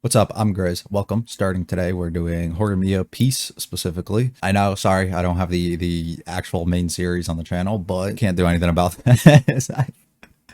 What's up? I'm Grizz. Welcome. Starting today, we're doing Horimiya Peace specifically. I know, sorry, I don't have the actual main series on the channel, but can't do anything about that.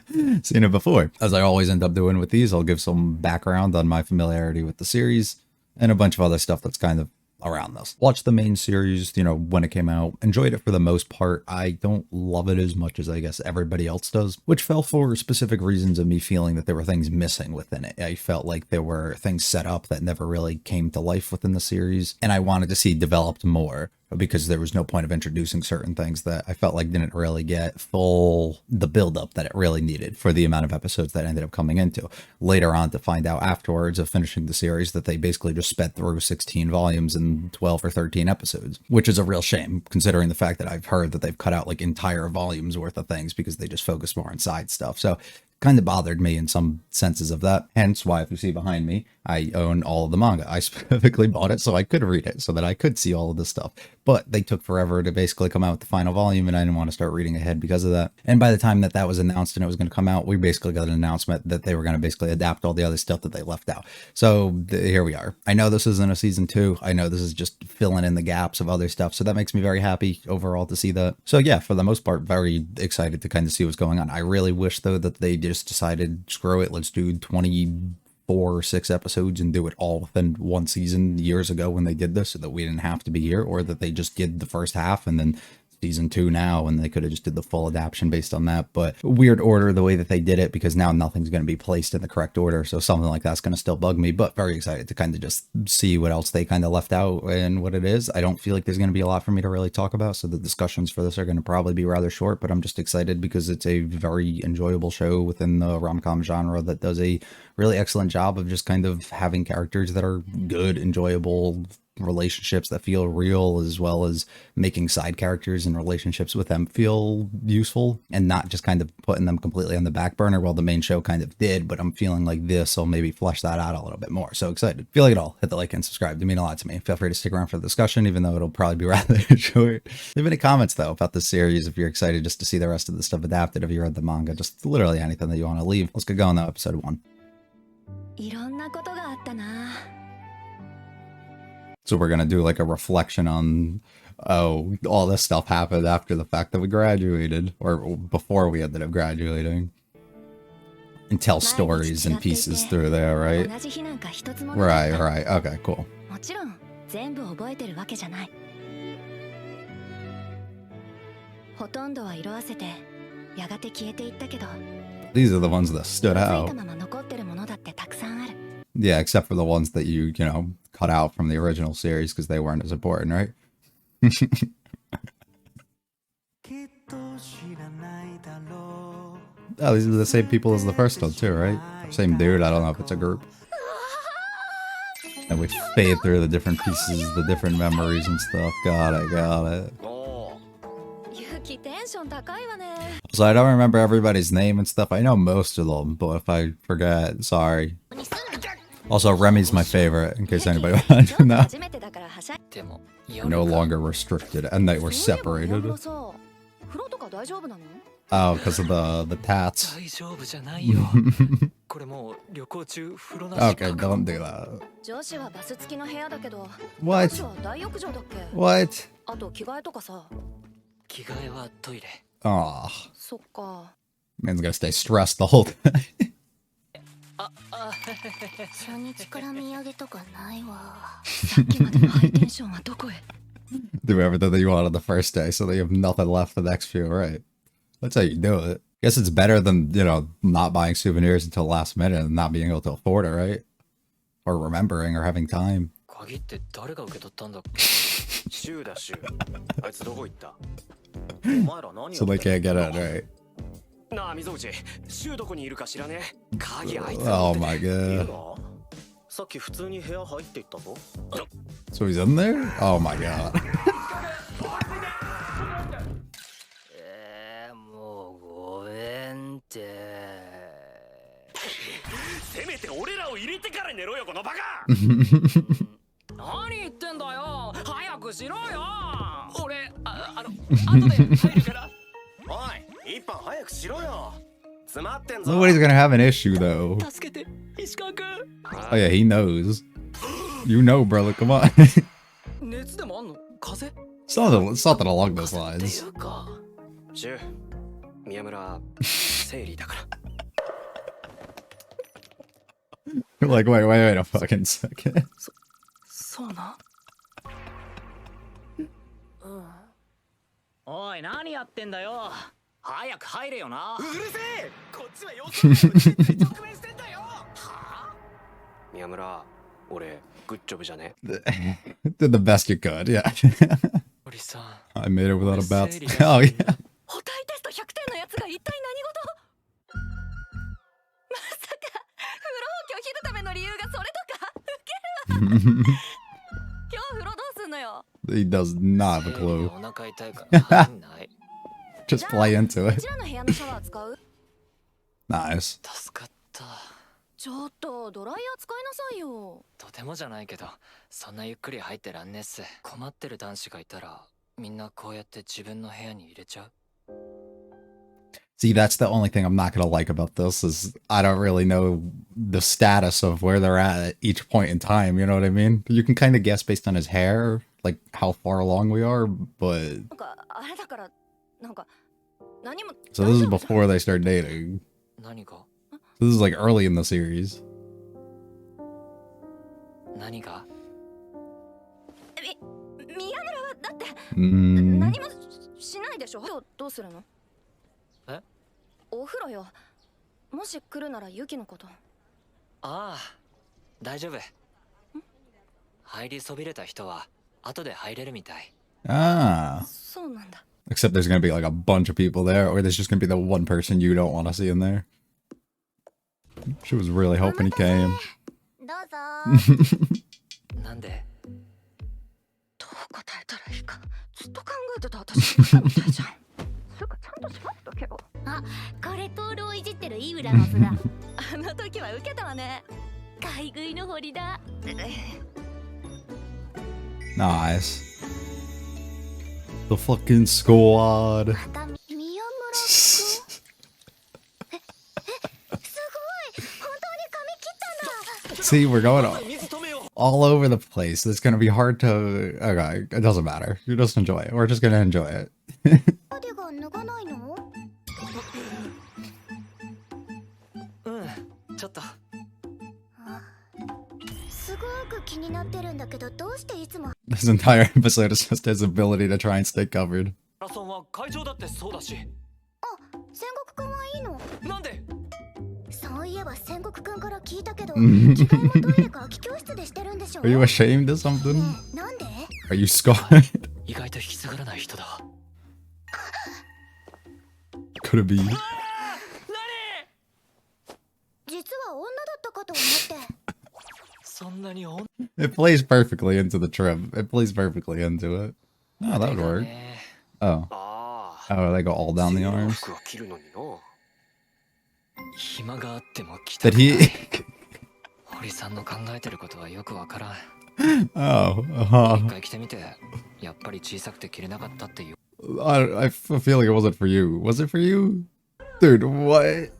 I've seen it before. As I always end up doing with these, I'll give some background on my familiarity with the series and a bunch of other stuff that's kind of around this. Watched the main series, when it came out. Enjoyed it for the most part. I don't love it as much as I guess everybody else does, which fell for specific reasons of me feeling that there were things missing within it. I felt like there were things set up that never really came to life within the series, and I wanted to see developed more because there was no point of introducing certain things that I felt like didn't really get the build-up that it really needed for the amount of episodes that ended up coming into. Later on to find out afterwards of finishing the series that they basically just sped through 16 volumes in 12 or 13 episodes, which is a real shame considering the fact that I've heard that they've cut out like entire volumes worth of things because they just focus more on side stuff. So kind of bothered me in some senses of that. Hence why, if you see behind me, I own all of the manga. I specifically bought it so I could read it, so that I could see all of this stuff. But they took forever to basically come out with the final volume, and I didn't want to start reading ahead because of that. And by the time that that was announced and it was going to come out, we basically got an announcement that they were going to basically adapt all the other stuff that they left out. So here we are. I know this isn't a season 2. I know this is just filling in the gaps of other stuff. So that makes me very happy overall to see that. So yeah, for the most part, very excited to kind of see what's going on. I really wish though that they just decided, screw it, let's do 24 or 6 episodes and do it all within one season years ago when they did this, so that we didn't have to be here, or that they just did the first half and then season 2 now, and they could have just did the full adaptation based on that. But weird order the way that they did it, because now nothing's going to be placed in the correct order, so something like that's going to still bug me. But very excited to kind of just see what else they kind of left out and what it is. I don't feel like there's going to be a lot for me to really talk about, so the discussions for this are going to probably be rather short, but I'm just excited because it's a very enjoyable show within the rom-com genre that does a really excellent job of just kind of having characters that are good, enjoyable, relationships that feel real, as well as making side characters and relationships with them feel useful, and not just kind of putting them completely on the back burner. Well, the main show kind of did, but I'm feeling like this will maybe flesh that out a little bit more. So excited. Feel like it all. Hit the like and subscribe. They mean a lot to me. Feel free to stick around for the discussion, even though it'll probably be rather short. Leave any comments though about this series if you're excited just to see the rest of the stuff adapted, if you read the manga, just literally anything that you want to leave. Let's get going though. Episode 1. So we're going to do like a reflection on, oh, all this stuff happened after the fact that we graduated, or before we ended up graduating. And tell stories and pieces through there, right? Right. Okay, cool. These are the ones that stood out. Yeah, except for the ones that you cut out from the original series because they weren't as important, right? Oh, these are the same people as the first one too, right? Same dude, I don't know if it's a group. And we fade through the different pieces, the different memories and stuff. Got it. So I don't remember everybody's name and stuff. I know most of them, but if I forget, sorry. Also, Remy's my favorite, in case anybody wanted to know. We're no longer restricted, and they were separated. Oh, because of the tats. Okay, don't do that. What? Aw. Man's gonna stay stressed the whole time. Do everything that you want on the first day so that you have nothing left the next few, right? That's how you do it. Guess it's better than, not buying souvenirs until last minute and not being able to afford it, right? Or remembering or having time. So they can't get in, right? Oh my god. So he's in there? Oh my god. Nobody's gonna have an issue though. Oh yeah, he knows. You know, brother. Come on. Something along those lines. Like, wait a fucking second. Did the best you could, yeah. I made it without a bat. Oh yeah. He does not have a clue. Just play into it. Nice. ちょっとドライヤー使いなさいよ。とてもじゃないけど、そんなゆっくり入ってらんねっす。困ってる男子がいたら、みんなこうやって自分の部屋に入れちゃう。See, that's the only thing I'm not gonna like about this is I don't really know the status of where they're at each point in time, you know what I mean? You can kind of guess based on his hair, like how far along we are, but... So this is before they start dating. This is like early in the series. Ah. Except there's gonna be like a bunch of people there, or there's just gonna be the one person you don't want to see in there. She was really hoping he came. Nice. The fucking squad. See, we're going all over the place. It's gonna be hard to... Okay, it doesn't matter. You just enjoy it. We're just gonna enjoy it. This entire episode is just his ability to try and stay covered. Are you ashamed of something? Are you scarred? Could it be? It plays perfectly into the trim. It plays perfectly into it. Oh, that would work. Oh. Oh, they go all down the arms. Did he? Oh. I have a feeling it wasn't for you. Was it for you? Dude, what?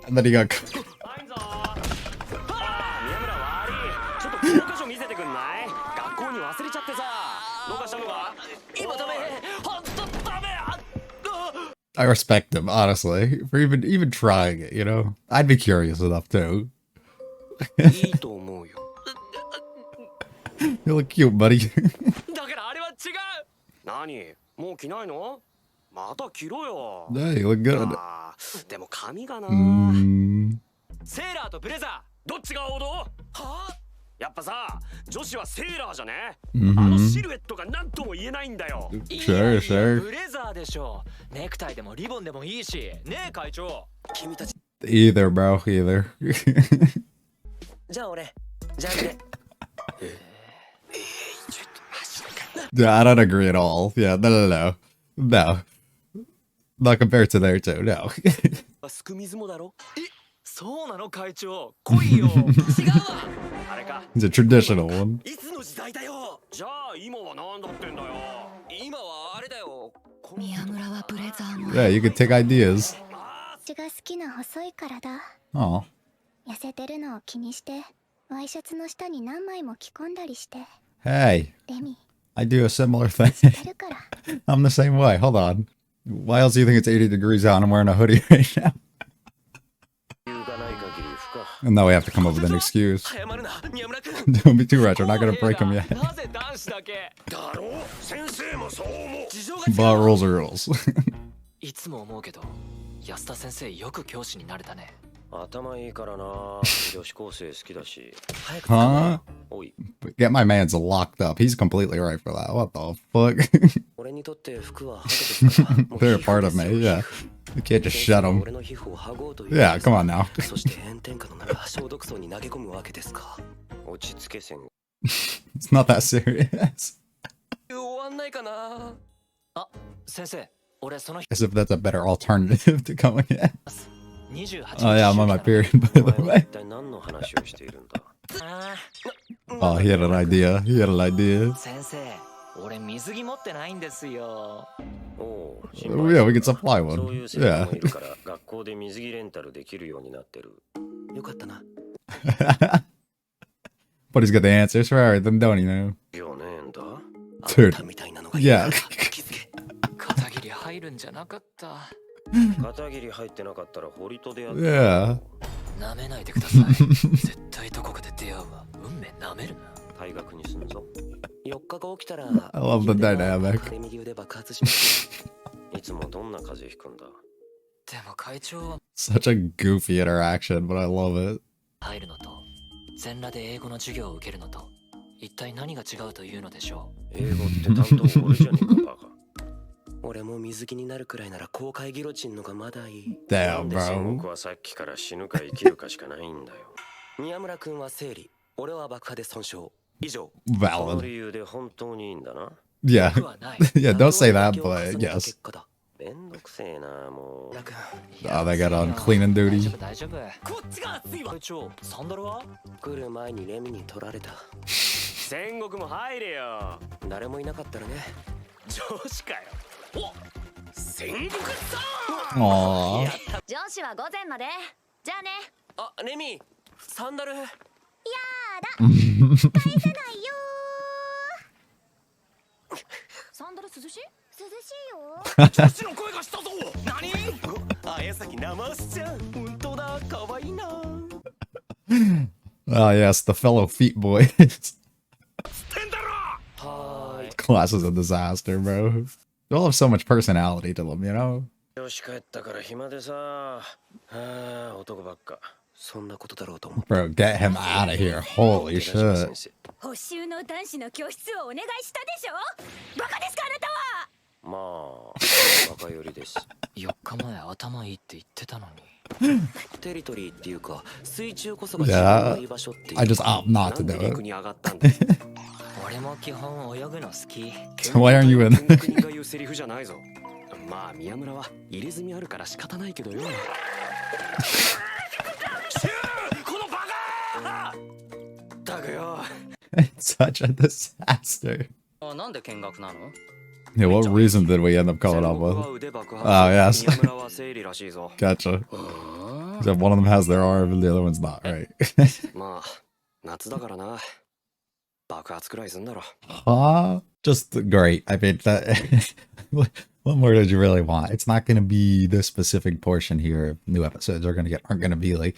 And then he got... I respect him, honestly, for even trying it, you know? I'd be curious enough, too. You look cute, buddy. Hey, you look good. Sure, sure. Either, bro, either. Yeah, I don't agree at all. Yeah, no. No. Not compared to there, too, no. It's a traditional one. Yeah, you can take ideas. ちが好きな細い体。 Oh, 痩せてるのを気にしてワイシャツの下に何枚も着込んだりして。 hey, レミ I do a similar thing. 知ってるから。 I'm the same way. Hold on. Why else do you think it's 80 degrees out and I'm wearing a hoodie right now? And now we have to come up with an excuse. Don't be too rich. I'm not gonna break them yet. But rules are rules. いつも思うけど、安田先生よく教師になれたね。頭いいからな。女子高生好きだし。 Huh? おい、 Get my man's locked up. He's completely right for that. What the fuck? 俺にとって服はハゲですから。 They're a part of me, yeah. You can't just shut them. 俺の皮膚を剥ごうという。 Yeah, come on now. そして炎天下の中消毒槽に投げ込むわけですか。落ち着けせん。 It's not that serious. 終わんないかな。あ、先生、俺その日 As if that's a better alternative to coming in. 28 Oh yeah, I'm on my period, by お前 the は way. 一体何の話をしているんだ。あ Oh, he had an idea. He had an idea. ー先生、俺水着持ってないんですよ。おう、 Yeah, we could supply そう one. いう先生 Yeah. もいるから学校で水着レンタルできるようになってる。よかったな。 But he's got the answers for everything, don't he know? よねえんだ。 Dude. あんたみたいなのが Yeah. 気づけ。片桐入るんじゃなかった。片桐入ってなかったら堀と出会って。 Yeah. なめないでください。絶対どこかで出会うわ。運命なめるな。退学にすんぞ。4日が起きたら I love the dynamic. 風右腕爆発しますいつもどんな風邪ひくんだ。でも会長は Such a goofy interaction, but I love it. 入るのと全裸で英語の授業を受けるのと一体何が違うというのでしょ英語って担当俺じゃねえかバカ。俺も水着になるくらいなら公開ギロチンのがまだいい。 Damn, なんで戦 bro. 国はさっきから死ぬか生きるかしかないんだよ。宮村君は生理、俺は爆破で損傷。以上。この Valid. 理由で本当にいいんだな。う。 Yeah. 僕はない。 Yeah, don't say that, 妥協を but 重ねた yes. 結果だ。めんどくせえなもう。 Oh, they got on cleaning 大 duty. 丈夫大丈夫。こっちが熱いわ。会長、サンダルは来る前にレミに取られた。戦国も入れよ。誰もいなかったらね。上司かよ。お、戦国さん。 Aww. 上司は午前まで。じゃあね。あ、レミ、サンダル。やだ返せないよ。サンダル涼しい？涼しいよ。女子の声がしたぞ。何？あやさき生しちゃん。本当だ、可愛いな。 Oh, yes, the fellow feet boys. はーい。 Class is a disaster, bro. They all have so much personality to them, you know? よし帰ったから暇でさ。ああ、男ばっか。そんなことだろうと思う。 Bro, get him out of here. Holy shit. 補習の男子の教室をお願いしたでしょ。バカですかあなたは。まあ、バカ寄りです。4日前頭いいって言ってたのに。テリトリーっていうか、水中こそが Yeah, 自分の居場所っていう。 I just opt not to なん do で it. 陸に上がったんだ。俺も基本泳ぐの好き。 Why aren't you in 見学人が言うセリフじゃないぞ。まあ宮村は入れ墨あるから仕方ないけどよ。このバカ。だくよ。 It's such a disaster. あ、なんで見学なの？ Yeah, what reason did we end up coming up with? Oh, yes. 宮村は生理らしいぞ。 Gotcha. So one of them has their arm and the other one's not, right? まあ夏だからな。爆発くらいすんだろ。 Just great. I mean, that, what more did you really want? It's not going to be this specific portion here of new episodes aren't going to be like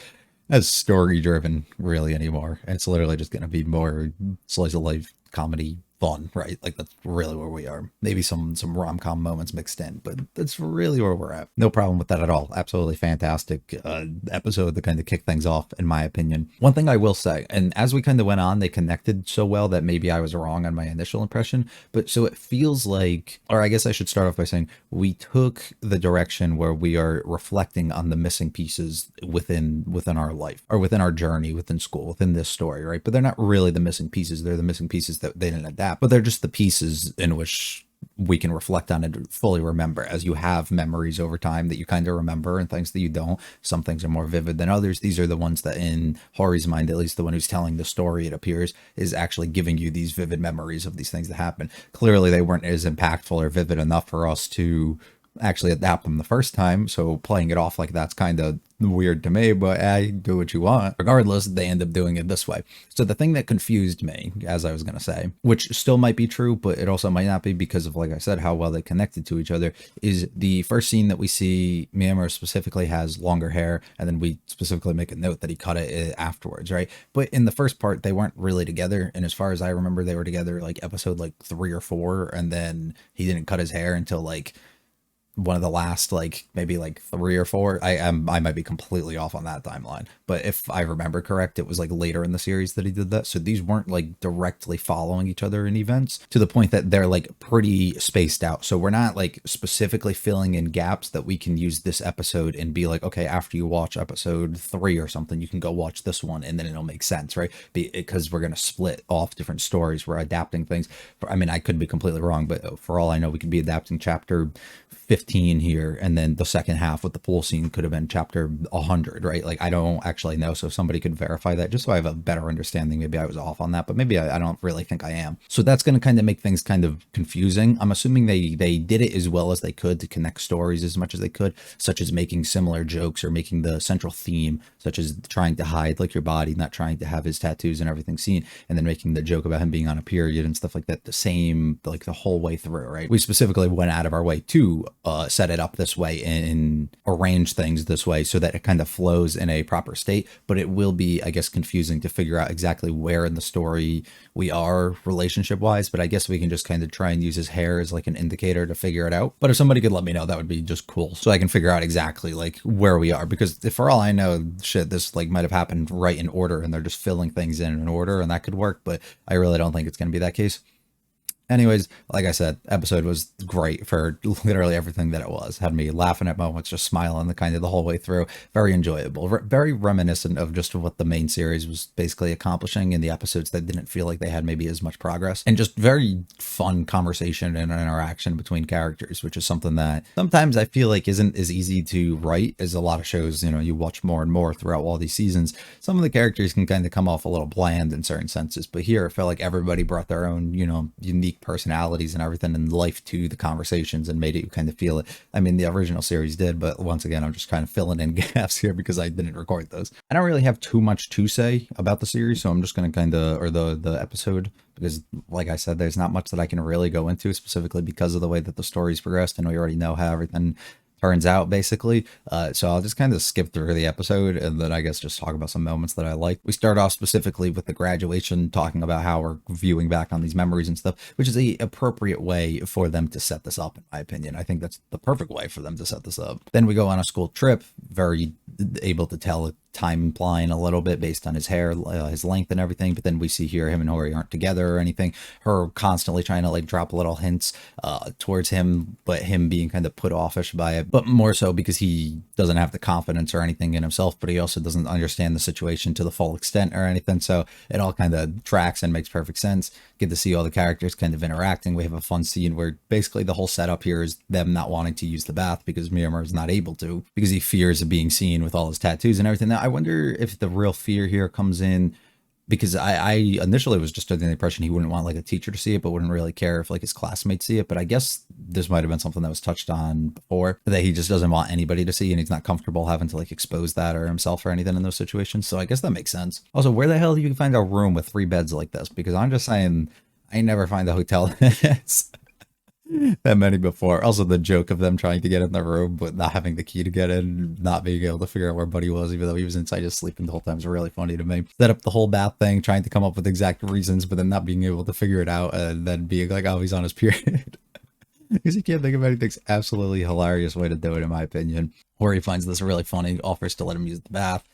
as story driven really anymore. It's literally just going to be more slice of life comedy fun, right? Like that's really where we are. Maybe some rom-com moments mixed in, but that's really where we're at. No problem with that at all. Absolutely fantastic episode to kind of kick things off, in my opinion. One thing I will say, and as we kind of went on, they connected so well that maybe I was wrong on my initial impression, but so it feels like, or I guess I should start off by saying we took the direction where we are reflecting on the missing pieces within our life or within our journey within school, within this story, right? But they're not really the missing pieces. They're the missing pieces that they didn't adapt, but they're just the pieces in which we can reflect on and fully remember as you have memories over time that you kind of remember and things that you don't. Some things are more vivid than others. These are the ones that in Hori's mind, at least the one who's telling the story, it appears, is actually giving you these vivid memories of these things that happen. Clearly they weren't as impactful or vivid enough for us to actually adapt them the first time, so playing it off like that's kind of weird to me, but I do what you want. Regardless, they end up doing it this way. So the thing that confused me, as I was going to say, which still might be true, but it also might not be because of, like I said, how well they connected to each other, is the first scene that we see Myanmar specifically has longer hair, and then we specifically make a note that he cut it afterwards, right? But in the first part, they weren't really together, and as far as I remember, they were together like episode like 3 or 4, and then he didn't cut his hair until like one of the last, like maybe like 3 or 4. I might be completely off on that timeline, but if I remember correct, it was like later in the series that he did that. So these weren't like directly following each other in events, to the point that they're like pretty spaced out. So we're not like specifically filling in gaps that we can use this episode and be like, okay, after you watch episode 3 or something, you can go watch this one and then it'll make sense, right? Because we're going to split off different stories. We're adapting things. I mean, I could be completely wrong, but for all I know, we could be adapting chapter 15 here, and then the second half with the pool scene could have been chapter 100, right? Like, I don't actually know, so if somebody could verify that, just so I have a better understanding. Maybe I was off on that, but maybe I don't really think I am. So that's going to kind of make things kind of confusing. I'm assuming they did it as well as they could to connect stories as much as they could, such as making similar jokes or making the central theme, such as trying to hide like your body, not trying to have his tattoos and everything seen, and then making the joke about him being on a period and stuff like that the same, like the whole way through, right? We specifically went out of our way to set it up this way and arrange things this way so that it kind of flows in a proper state. But it will be, I guess, confusing to figure out exactly where in the story we are relationship wise, but I guess we can just kind of try and use his hair as like an indicator to figure it out. But if somebody could let me know, that would be just cool, so I can figure out exactly like where we are, because if, for all I know, shit, this like might have happened right in order and they're just filling things in order, and that could work, but I really don't think it's going to be that case. Anyways, like I said, episode was great for literally everything that it was. Had me laughing at moments, just smiling the kind of the whole way through. Very enjoyable. Very reminiscent of just what the main series was basically accomplishing in the episodes that didn't feel like they had maybe as much progress. And just very fun conversation and interaction between characters, which is something that sometimes I feel like isn't as easy to write as a lot of shows, you know, you watch more and more throughout all these seasons. Some of the characters can kind of come off a little bland in certain senses, but here it felt like everybody brought their own, you know, unique personalities and everything and life to the conversations and made it kind of feel it. I mean, the original series did, but once again, I'm just kind of filling in gaps here because I didn't record those. I don't really have too much to say about the series, so I'm just going to kind of, or the episode, because like I said, there's not much that I can really go into specifically because of the way that the story's progressed, and we already know how everything turns out, basically. So I'll just kind of skip through the episode and then I guess just talk about some moments that I like. We start off specifically with the graduation, talking about how we're viewing back on these memories and stuff, which is the appropriate way for them to set this up, in my opinion. I think that's the perfect way for them to set this up. Then we go on a school trip, very able to tell a timeline a little bit based on his hair, his length and everything, but then we see here him and Hori aren't together or anything. Her constantly trying to like drop little hints towards him, but him being kind of put offish by it, but more so because he doesn't have the confidence or anything in himself, but he also doesn't understand the situation to the full extent or anything. So it all kind of tracks and makes perfect sense. Get to see all the characters kind of interacting. We have a fun scene where basically the whole setup here is them not wanting to use the bath because Myanmar is not able to, because he fears of being seen with all his tattoos and everything. Now, I wonder if the real fear here comes in because I initially was just under the impression he wouldn't want like a teacher to see it, but wouldn't really care if like his classmates see it. But I guess this might have been something that was touched on before, that he just doesn't want anybody to see and he's not comfortable having to like expose that or himself or anything in those situations. So I guess that makes sense. Also, where the hell do you find a room with 3 beds like this? Because I'm just saying, I never find a hotel that's that many before. Also, the joke of them trying to get in the room but not having the key to get in, not being able to figure out where Buddy was, even though he was inside just sleeping the whole time, is really funny to me. Set up the whole bath thing, trying to come up with exact reasons, but then not being able to figure it out, and then being like, oh, he's on his period. Because he can't think of anything's absolutely hilarious way to do it, in my opinion. Or he finds this really funny, offers to let him use the bath.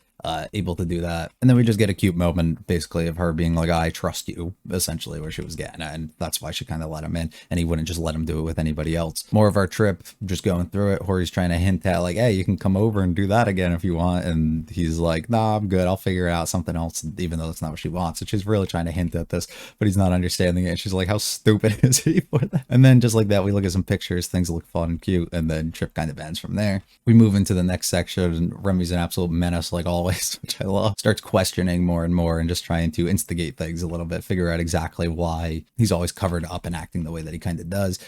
Able to do that, and then we just get a cute moment basically of her being like, I trust you, essentially where she was getting at, and that's why she kind of let him in and he wouldn't just let him do it with anybody else. More of our trip, just going through it. Hori's trying to hint at like, hey, you can come over and do that again if you want, and he's like, nah, I'm good, I'll figure out something else, even though that's not what she wants. So she's really trying to hint at this, but he's not understanding it, and she's like, how stupid is he for that? And then just like that, we look at some pictures, things look fun and cute, and then trip kind of ends from there. We move into the next section and Remy's an absolute menace like always, which I love. Starts questioning more and more and just trying to instigate things a little bit, figure out exactly why he's always covered up and acting the way that he kind of does,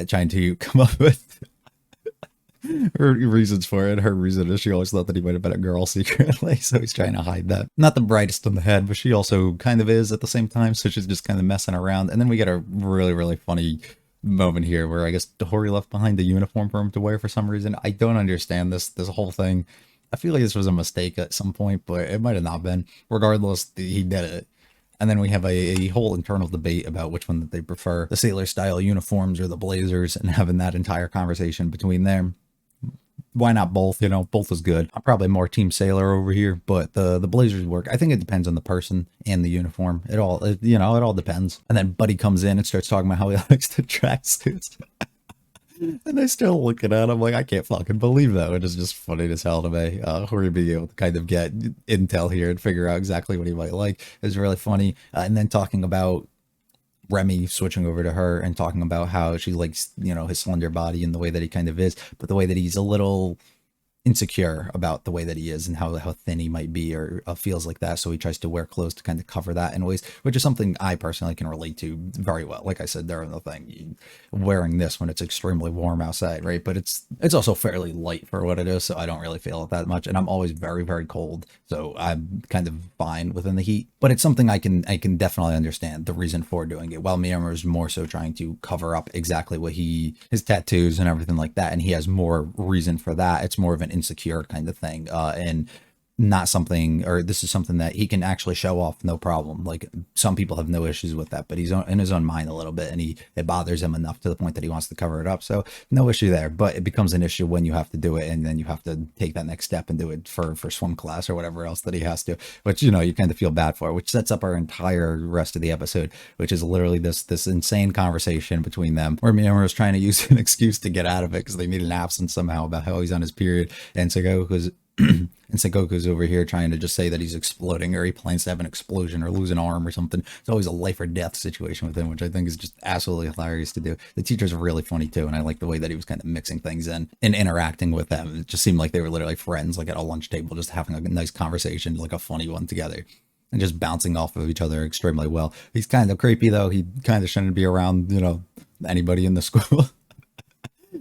trying to come up with her reasons for it. Her reason is she always thought that he might have been a girl secretly, so he's trying to hide that. Not the brightest in the head, but she also kind of is at the same time, so she's just kind of messing around. And then we get a really, really funny moment here where I guess Hori left behind a uniform for him to wear for some reason. I don't understand this whole thing. I feel like this was a mistake at some point, but it might have not been. Regardless, he did it. And then we have a whole internal debate about which one that they prefer, the sailor style uniforms or the blazers, and having that entire conversation between them. Why not both? You know, both is good. I'm probably more team sailor over here, but the blazers work. I think it depends on the person and the uniform. It all depends. And then Buddy comes in and starts talking about how he likes the tracksuits. And I still looking at him like, I can't fucking believe that. It is just funny as hell to me. Hori being able to kind of get intel here and figure out exactly what he might like is really funny. And then talking about Remy switching over to her and talking about how she likes, you know, his slender body and the way that he kind of is, but the way that he's a little insecure about the way that he is and how thin he might be or feels like that. So he tries to wear clothes to kind of cover that in ways, which is something I personally can relate to very well. Like I said, there the thing, wearing this when it's extremely warm outside, right? But it's also fairly light for what it is, so I don't really feel it that much. And I'm always very, very cold, so I'm kind of fine within the heat. But it's something I can definitely understand the reason for doing it. While Miyama is more so trying to cover up exactly what his tattoos and everything like that, and he has more reason for that. It's more of an insecure kind of thing, and not something, or this is something that he can actually show off no problem. Like some people have no issues with that, but he's in his own mind a little bit, and it bothers him enough to the point that he wants to cover it up. So no issue there, but it becomes an issue when you have to do it, and then you have to take that next step and do it for swim class or whatever else that he has to, which, you know, you kind of feel bad for, which sets up our entire rest of the episode, which is literally this insane conversation between them where Miyama is trying to use an excuse to get out of it because they need an absence somehow about how he's on his period, and Sengoku's over here trying to just say that he's exploding or he plans to have an explosion or lose an arm or something. It's always a life or death situation with him, which I think is just absolutely hilarious to do. The teacher's really funny too, and I like the way that he was kind of mixing things in and interacting with them. It just seemed like they were literally friends, like at a lunch table, just having a nice conversation, like a funny one together, and just bouncing off of each other extremely well. He's kind of creepy though. He kind of shouldn't be around, you know, anybody in the school.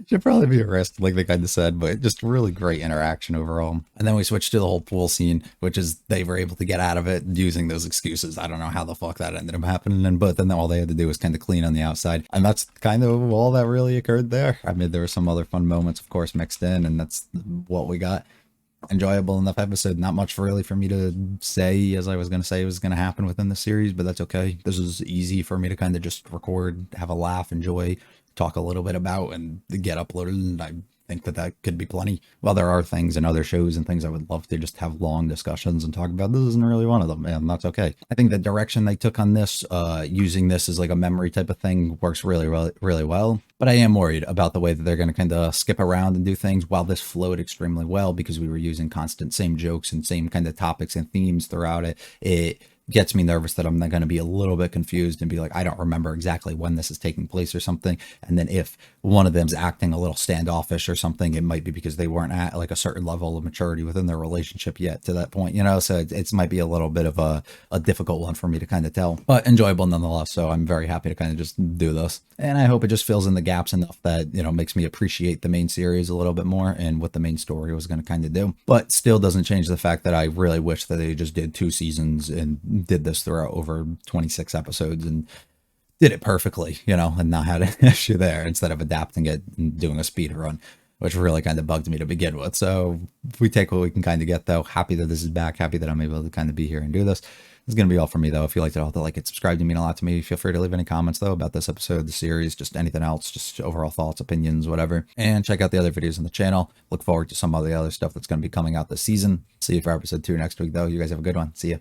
Should probably be arrested, like they kind of said, but just really great interaction overall. And then we switch to the whole pool scene, which is they were able to get out of it using those excuses. I don't know how the fuck that ended up happening, but then all they had to do was kind of clean on the outside. And that's kind of all that really occurred there. I mean, there were some other fun moments, of course, mixed in, and that's what we got. Enjoyable enough episode. Not much really for me to say, as I was going to say was going to happen within the series, but that's okay. This is easy for me to kind of just record, have a laugh, enjoy, talk a little bit about, and get uploaded, and I think that could be plenty. While there are things in other shows and things I would love to just have long discussions and talk about, this isn't really one of them, and that's okay. I think the direction they took on this, using this as like a memory type of thing, works really well. But I am worried about the way that they're going to kind of skip around and do things. While this flowed extremely well because we were using constant same jokes and same kind of topics and themes throughout it, it gets me nervous that I'm going to be a little bit confused and be like, I don't remember exactly when this is taking place or something. And then if one of them's acting a little standoffish or something, it might be because they weren't at like a certain level of maturity within their relationship yet to that point, you know? So it might be a little bit of a difficult one for me to kind of tell, but enjoyable nonetheless. So I'm very happy to kind of just do this. And I hope it just fills in the gaps enough that, you know, makes me appreciate the main series a little bit more and what the main story was going to kind of do. But still doesn't change the fact that I really wish that they just did 2 seasons and did this throughout over 26 episodes and did it perfectly, you know, and not had an issue there instead of adapting it and doing a speed run, which really kind of bugged me to begin with. So if we take what we can kind of get, though, happy that this is back, happy that I'm able to kind of be here and do this. This is going to be all for me, though. If you liked it, all, like it, subscribe to mean a lot to me. Feel free to leave any comments, though, about this episode, the series, just anything else, just overall thoughts, opinions, whatever. And check out the other videos on the channel. Look forward to some of the other stuff that's going to be coming out this season. See you for episode 2 next week, though. You guys have a good one. See ya.